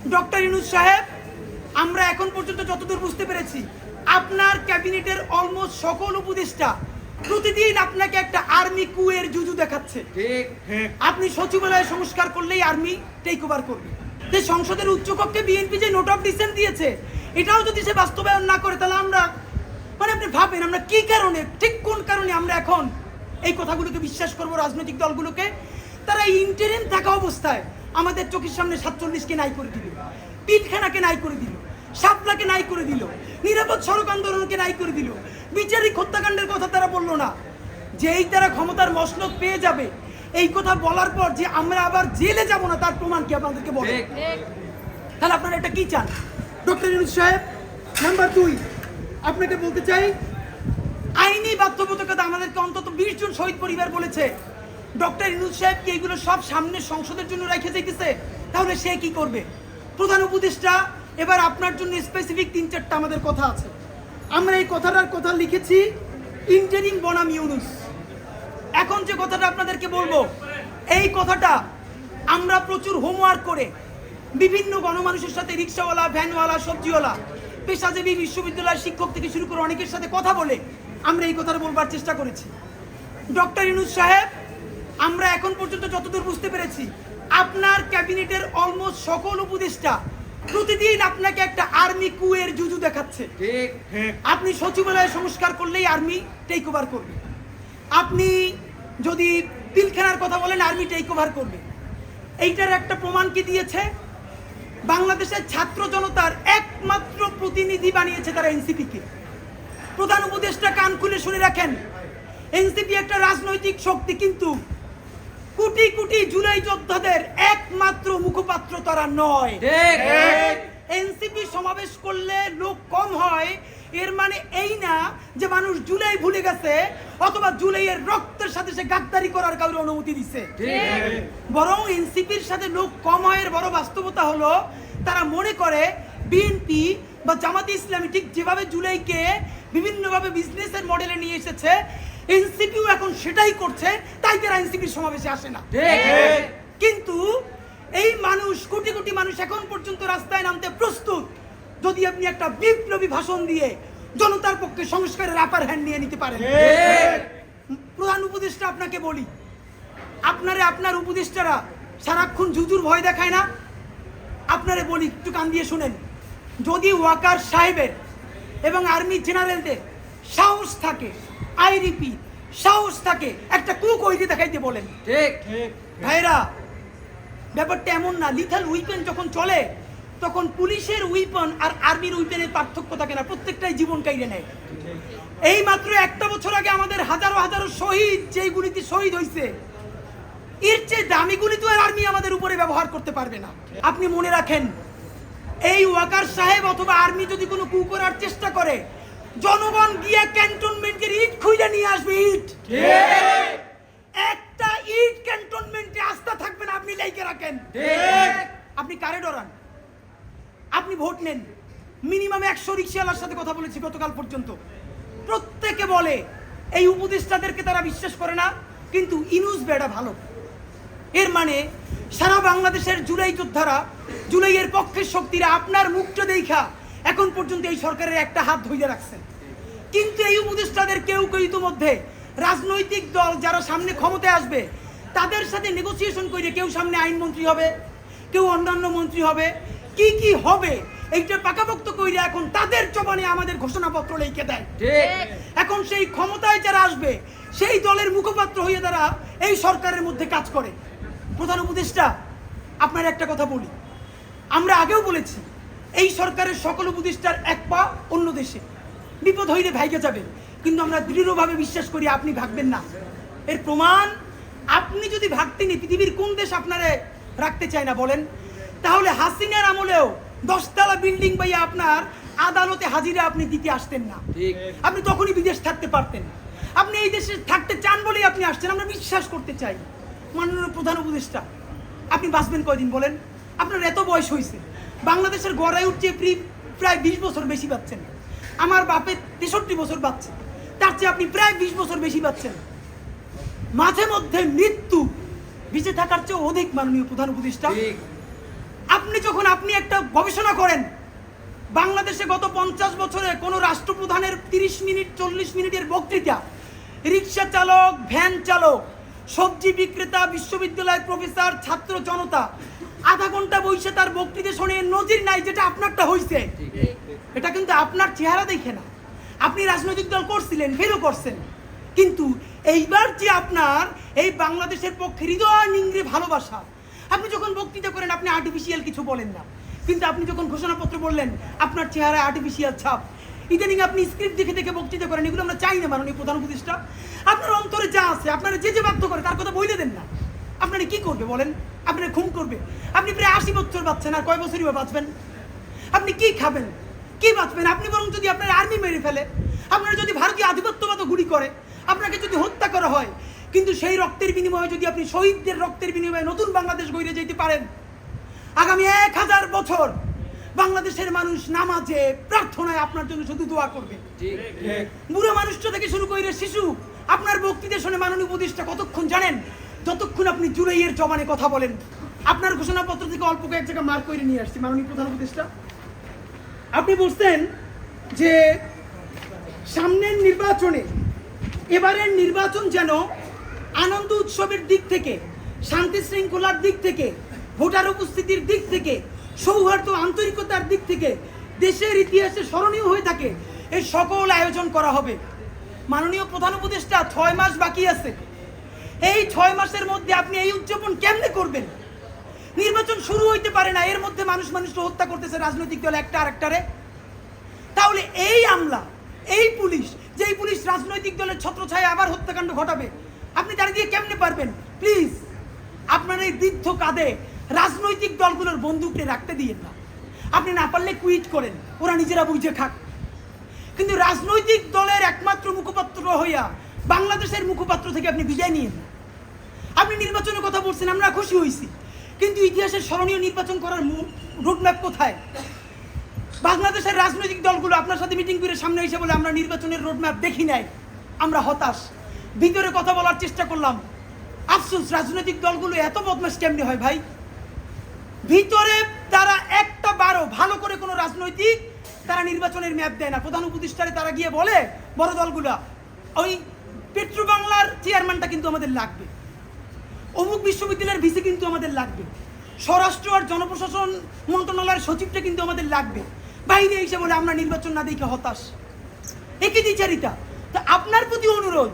Doctor Yunus সাহেব, আমরা এখন পর্যন্ত যতদূর বুঝতে পেরেছি আপনার ক্যাবিনেটের অলমোস্ট সকল উপদেষ্টা প্রতিদিন আপনাকে একটা আর্মি কুয়ের জুজু দেখাচ্ছে। ঠিক। আপনি সচিবালয় সংস্কার করলেই আর্মি টেক ওভার করবে। যে সংসদের উচ্চকক্ষে বিএনপি যে নোট অফ ডিসেন্ট দিয়েছে, এটাও যদি সে বাস্তবায়ন না করে, তাহলে আমরা আপনি ভাবেন আমরা কি কারণে, ঠিক কোন কারণে আমরা এখন এই কথাগুলোকে বিশ্বাস করব? রাজনৈতিক দলগুলোকে তারা ইন্টারিম থাকা অবস্থায় আমাদের চোখের সামনে 47কে নাই করে দিল, পিলখানাকে নাই করে দিল, শাপলাকে নাই করে দিল, নিরাপদ সড়ক আন্দোলনকে নাই করে দিল, বিচারিক হত্যাকাণ্ডের কথা তারা বললো না। যেই তারা ক্ষমতার মসনদ পেয়ে যাবে, এই কথা বলার পর যে আমরা আবার জেলে যাব না, তার প্রমাণ কি আপনাদেরকে বলে? তাহলে আপনারা এটা কি চান? ডক্টর ইউনূস সাহেব, নাম্বার 2, আপনাকে বলতে চাই, আইনি বাধ্যবাধকতা আমাদেরকে অন্তত 20 জন শহীদ পরিবার বলেছে। ডক্টর ইউনূস সাহেব কি এইগুলো সব সামনে সংসদের জন্য রেখে যাইতেছে? তাহলে সে কি করবে? প্রধান উপদেষ্টা, এবার আপনার জন্য স্পেসিফিক 3-4টা আমাদের কথা আছে। আমরা এই কথাটার কথা লিখেছি, ইন্টারিম বনাম ইউনূস। এখন যে কথাটা আপনাদেরকে বলবো, এই কথাটা আমরা প্রচুর হোমওয়ার্ক করে বিভিন্ন গণমানুষের সাথে, রিক্সাওয়ালা, ভ্যানওয়ালা, সবজিওয়ালা, পেশাজীবী, বিশ্ববিদ্যালয়ের শিক্ষক থেকে শুরু করে অনেকের সাথে কথা বলে আমরা এই কথাটা বলবার চেষ্টা করেছি। ডক্টর ইউনূস সাহেব, আমরা এখন পর্যন্ত যতদূর বুঝতে পেরেছি আপনার ক্যাবিনেটের অলমোস্ট সকল উপদেষ্টা প্রতিদিন আপনাকে একটা আর্মি কুয়ের জুজু দেখাচ্ছে। ঠিক। আপনি সচিবালয় সংস্কার করলেই আর্মি টেক ওভার করবে। আপনি যদি পিলখানার কথা বলেন, আর্মি টেক ওভার করবে। এইটার একটা প্রমাণ কি দিয়েছে? বাংলাদেশের ছাত্র জনতার একমাত্র প্রতিনিধি বানিয়েছে তারা এনসিপিকে। প্রধান উপদেষ্টা কান খুলে শুনে রাখেন, এনসিপি একটা রাজনৈতিক শক্তি, কিন্তু কোটি কোটি জুলাই যোদ্ধাদের একমাত্র মুখপাত্র তারা নয়। এনসিপি সমাবেশ করলে লোক কম হয়, এর মানে এই না যে মানুষ জুলাই ভুলে গেছে অথবা জুলাইয়ের রক্তের সাথে সে গাদ্দারি করার কারোর অনুমতি দিচ্ছে। বরং এনসিপির সাথে লোক কম হয়, এর বড় বাস্তবতা হলো তারা মনে করে বিএনপি বা জামাতে ইসলামী ঠিক যেভাবে জুলাইকে বিভিন্নভাবে বিজনেসের মডেলে নিয়ে এসেছে, এনসিপিও এখন সেটাই করছে, তাই তারা এনসিপির সমাবেশে আসে না। কিন্তু এই মানুষ, কোটি কোটি মানুষ এখন পর্যন্ত রাস্তায় নামতে প্রস্তুত, যদি আপনি একটা বিপ্লবী ভাষণ দিয়ে জনতার পক্ষে সংস্কারের আপার হ্যান্ড নিয়ে নিতে পারেন। প্রধান উপদেষ্টা, আপনাকে বলি, আপনার উপদেষ্টারা সারাক্ষণ জুজুর ভয় দেখায় না? আপনারে বলি, একটু কান দিয়ে শুনেন, যদি ওয়াকার সাহেবের এবং আর্মি জেনারেলদের সাহস থাকে, আই রিপিট, সাহস থাকে, একটা কুক ওইটি দেখাইতে বলেন। ঠিক। ভাইরা, ব্যাপারটা এমন না, লিথাল উইপেন যখন চলে তখন পুলিশের উইপন আর আর্মির উইপেনের পার্থক্য থাকে না, প্রত্যেকটাই জীবন কাইরে নেয়। এই মাত্র একটা বছর আগে আমাদের হাজারো হাজারো শহীদ, যেই গুলিতে শহীদ হয়েছে, এর চেয়ে দামি গুলি তো আর আর্মি আমাদের উপরে ব্যবহার করতে পারবে না। আপনি মনে রাখেন, এই ওয়াকার সাহেব অথবা আর্মি যদি কোনো কু করার চেষ্টা করে, জনগণ গিয়ে ক্যান্টনমেন্টের ইট খুঁজে নিয়ে আসবে। ইট, একটা ইট ক্যান্টনমেন্টে আস্থা থাকবে না, আপনি লাইকে রাখেন। আপনি কারে ডরান? আপনি ভোট নেন। মিনিমাম 100 রিক্সাওয়ালার সাথে কথা বলেছি গতকাল পর্যন্ত, প্রত্যেকে বলে এই উপদেষ্টাদেরকে তারা বিশ্বাস করে না, কিন্তু ইউনূস বেড়া ভালো। এর মানে সারা বাংলাদেশের জুলাই যোদ্ধারা, জুলাইয়ের পক্ষের শক্তিরা আপনার মুখটা দেখা এখন পর্যন্ত এই সরকারের একটা হাত ধরে রাখছেন। কিন্তু এই উপদেষ্টাদের কেউ কেউ ইতিমধ্যে রাজনৈতিক দল যারা সামনে ক্ষমতায় আসবে তাদের সাথে নেগোসিয়েশন করে কেউ সামনে আইনমন্ত্রী হবে, কেউ অন্যান্য মন্ত্রী হবে, কি কি হবে এইটা পাকাপোক্ত করে এখন তাদের জবানে আমাদের ঘোষণাপত্র লিখে দেয়। এখন সেই ক্ষমতায় যারা আসবে সেই দলের মুখপাত্র হয়ে তারা এই সরকারের মধ্যে কাজ করে। প্রধান উপদেষ্টা, আপনার একটা কথা বলি, আমরা আগেও বলেছি এই সরকারের সকল উপদেষ্টার এক পা অন্য দেশে, বিপদ হইলে ভাইগে যাবে, কিন্তু আমরা দৃঢ়ভাবে বিশ্বাস করি আপনি ভাগবেন না। এর প্রমাণ, আপনি যদি ভাগতেন, পৃথিবীর কোন দেশ আপনারে রাখতে চায় না বলেন? তাহলে হাসিনার আমলেও 10 তলা বিল্ডিং পাইয়া আপনার আদালতে হাজিরা আপনি দিতে আসতেন না, আপনি তখনই বিদেশ থাকতে পারতেন। আপনি এই দেশে থাকতে চান বলেই আপনি আসছেন, আমরা বিশ্বাস করতে চাই। মাননীয় প্রধান উপদেষ্টা, আপনি বাঁচবেন কয়দিন বলেন? আপনার এত বয়স হয়েছে, বাংলাদেশের গড়ায় উঠছে প্রায় 20 বছর বেশি পাচ্ছেন। আমার বাপের 63 বছর পাচ্ছে, তার চেয়ে আপনি প্রায় 20 বছর বেশি পাচ্ছেন। মাঝে মধ্যে মৃত্যু বেঁচে থাকার চেয়ে অধিক, মাননীয় প্রধান উপদেষ্টা। আপনি যখন আপনি একটা গবেষণা করেন বাংলাদেশে গত 50 বছরে কোনো রাষ্ট্রপ্রধানের 30 মিনিট 40 মিনিটের বক্তৃতা, রিক্সা চালক, ভ্যান চালক, সবজি বিক্রেতা, বিশ্ববিদ্যালয়ের প্রফেসর, ছাত্র জনতা আধা ঘন্টা বসে তার বক্তৃতা শুনে নজির নাই, যেটা আপনারটা হয়েছে। এটা কিন্তু আপনার চেহারা দেখে না। আপনি রাজনৈতিক দল করছিলেন, ফেরও করছেন, কিন্তু এইবার যে আপনার এই বাংলাদেশের পক্ষে হৃদয় নিংড়ে ভালোবাসা, আপনি যখন বক্তৃতা করেন আপনি আর্টিফিশিয়াল কিছু বলেন না, কিন্তু আপনি যখন ঘোষণাপত্র বললেন আপনার চেহারায় আর্টিফিশিয়াল ছাপ। ইদানিং আপনি স্ক্রিপ্ট দেখে দেখে বক্তৃতা করেন, এগুলো আমরা চাই না মাননীয় প্রধান উপদেষ্টা। আপনার অন্তরে যা আছে, আপনারা যে বাধ্য করে তার কথা বলে দেন না। আপনারা কি করবে বলেন? আপনারা খুন করবে? আপনি প্রায় 80 বছর বাঁচছেন, আর কয় বছরই বা বাঁচবেন? আপনি কি খাবেন, কি বাঁচবেন? আপনি বরং যদি আপনার আর্মি মেরে ফেলে, আপনারা যদি ভারতীয় আধিপত্যবাদ গুলি করে, আপনাকে যদি হত্যা করা হয়, কিন্তু সেই রক্তের বিনিময়ে যদি আপনি শহীদদের রক্তের বিনিময়ে নতুন বাংলাদেশ গড়ে যেতে পারেন, আগামী 1000 বছর বাংলাদেশের মানুষ নামাজে প্রার্থনায় আপনার জন্য শুধু দোয়া করবে। বুড়ো মানুষটা থেকে শুরু করে শিশু আপনার বক্তৃতা শুনে মাননীয় উপদেষ্টা কতক্ষণ জানেন? যতক্ষণ আপনি জুলাইয়ের জবানে কথা বলেন। আপনার ঘোষণাপত্র থেকে অল্প কয়েক জায়গা মার্ক করে নিয়ে আসছি মাননীয় প্রধান উপদেষ্টা। আপনি বলছেন যে সামনের নির্বাচনে, এবারের নির্বাচন যেন আনন্দ উৎসবের দিক থেকে, শান্তি শৃঙ্খলার দিক থেকে, ভোটার উপস্থিতির দিক থেকে, সৌহার্দ্য আন্তরিকতার দিক থেকে দেশের ইতিহাসে স্মরণীয় হয়ে থাকে, এই সকল আয়োজন করা হবে। মাননীয় প্রধান উপদেষ্টা, 6 মাস বাকি আছে। এই 6 মাসের মধ্যে আপনি এই উদযাপন কেমনে করবেন? নির্বাচন শুরু হইতে পারে না, এর মধ্যে মানুষকে হত্যা করতেছে রাজনৈতিক দল একটা আরেকটারে। তাহলে এই আমলা, এই পুলিশ, যেই পুলিশ রাজনৈতিক দলের ছত্রছায়া আবার হত্যাকাণ্ড ঘটাবে, আপনি দাঁড়িয়ে দিয়ে কেমনে পারবেন? প্লিজ আপনার এই বৃদ্ধ কাঁধে রাজনৈতিক দলগুলোর বন্দুককে রাখতে দিয়েন না। আপনি না পারলে কুইট করেন, ওরা নিজেরা বুঝে খাক, কিন্তু রাজনৈতিক দলের একমাত্র মুখপাত্র হইয়া বাংলাদেশের মুখপাত্র থেকে আপনি বিদায় নিয়েন না। আপনি নির্বাচনের কথা বলছেন, আমরা খুশি হয়েছি, কিন্তু ইতিহাসের স্মরণীয় নির্বাচন করার রোডম্যাপ কোথায়? বাংলাদেশের রাজনৈতিক দলগুলো আপনার সাথে মিটিং করে সামনে এসে বলে আমরা নির্বাচনের রোডম্যাপ দেখি নাই, আমরা হতাশ। ভিতরে কথা বলার চেষ্টা করলাম, আফসোস রাজনৈতিক দলগুলো এত বদমাশ কেমনে হয় ভাই? ভিতরে তারা একটা বারো ভালো করে কোনো রাজনৈতিক তারা নির্বাচনের ম্যাপ দেয় না। প্রধান উপদেষ্টারে তারা গিয়ে বলে বড় দলগুলা, ওই পেট্রো বাংলার চেয়ারম্যানটা কিন্তু আমাদের লাগবে, অমুক বিশ্ববিদ্যালয়ের ভিসি কিন্তু আমাদের লাগবে, স্বরাষ্ট্র আর জনপ্রশাসন মন্ত্রণালয়ের সচিবটা কিন্তু আমাদের লাগবে। বাইরে এসে বলে আমরা নির্বাচন না দেখে হতাশ। একই দ্বিচারিতা। তো আপনার প্রতি অনুরোধ,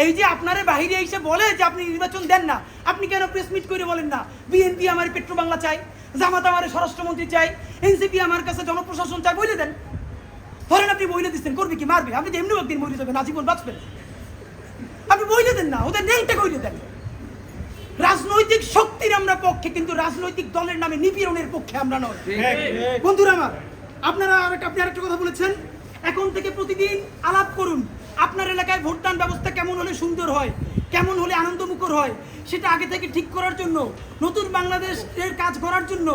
এই যে আপনারা বাইরে এসে বলে যে আপনি নির্বাচন দেন না, আপনি কেন প্রেস মিট করে বলেন না বিএনপি আমার পেট্রো বাংলা চাই, জামাত আমার স্বরাষ্ট্রমন্ত্রী চাই, এনসিপি আমার কাছে জনপ্রশাসন চাই, বলে দেন। ধরেন আপনি বইলে দিচ্ছেন, করবে কি? মারবে। আপনি তো এমনি একদিন বইলে যাবেন, আজীবন বাঁচবেন। আপনি বইলে দেন না, ওদের নেংটা কইলে দেন। রাজনৈতিক শক্তির আমরা পক্ষে, কিন্তু রাজনৈতিক দলের নামে নিপীড়নের পক্ষে আমরা নয়। বন্ধুরা আমার, আপনি আরেকটা কথা বলেছেন, এখন থেকে প্রতিদিন আলাপ করুন আপনার এলাকায় ভোটদান ব্যবস্থা কেমন হলে সুন্দর হয়, কেমন হলে আনন্দমুখর হয়, সেটা আগে থেকে ঠিক করার জন্য, নতুন বাংলাদেশের কাজ করার জন্য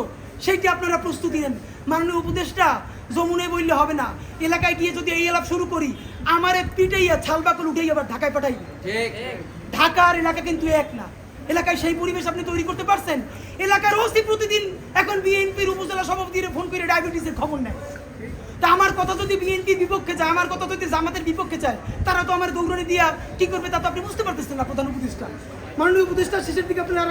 সেইটি আপনারা প্রস্তুতি নেন। মাননীয় উপদেষ্টা, যমুনে বললে হবে না, এলাকায় গিয়ে যদি এই আলাপ শুরু করি, আমার পিটাইয়া ছালবাকল উঠেই আবার ঢাকায় পাঠাই। ঢাকার এলাকা কিন্তু এক না। এলাকায় সেই পরিবেশ আপনি তৈরি করতে পারছেন? এলাকার ওসি প্রতিদিন এখন বিএনপির উপজেলা সভাপতির ফোন করে ডায়াবেটিসের খবর নেয়। তা আমার কথা যদি বিএনপির বিপক্ষে যায়, আমার কথা যদি জামাতের বিপক্ষে যায়, তারা তো আমার দৌড়ানি দিয়া কি করবে তা তো আপনি বুঝতে পারতেছেন না প্রধান উপদেষ্টা। মাননীয় উপদেষ্টা, শেষের দিকে আপনারা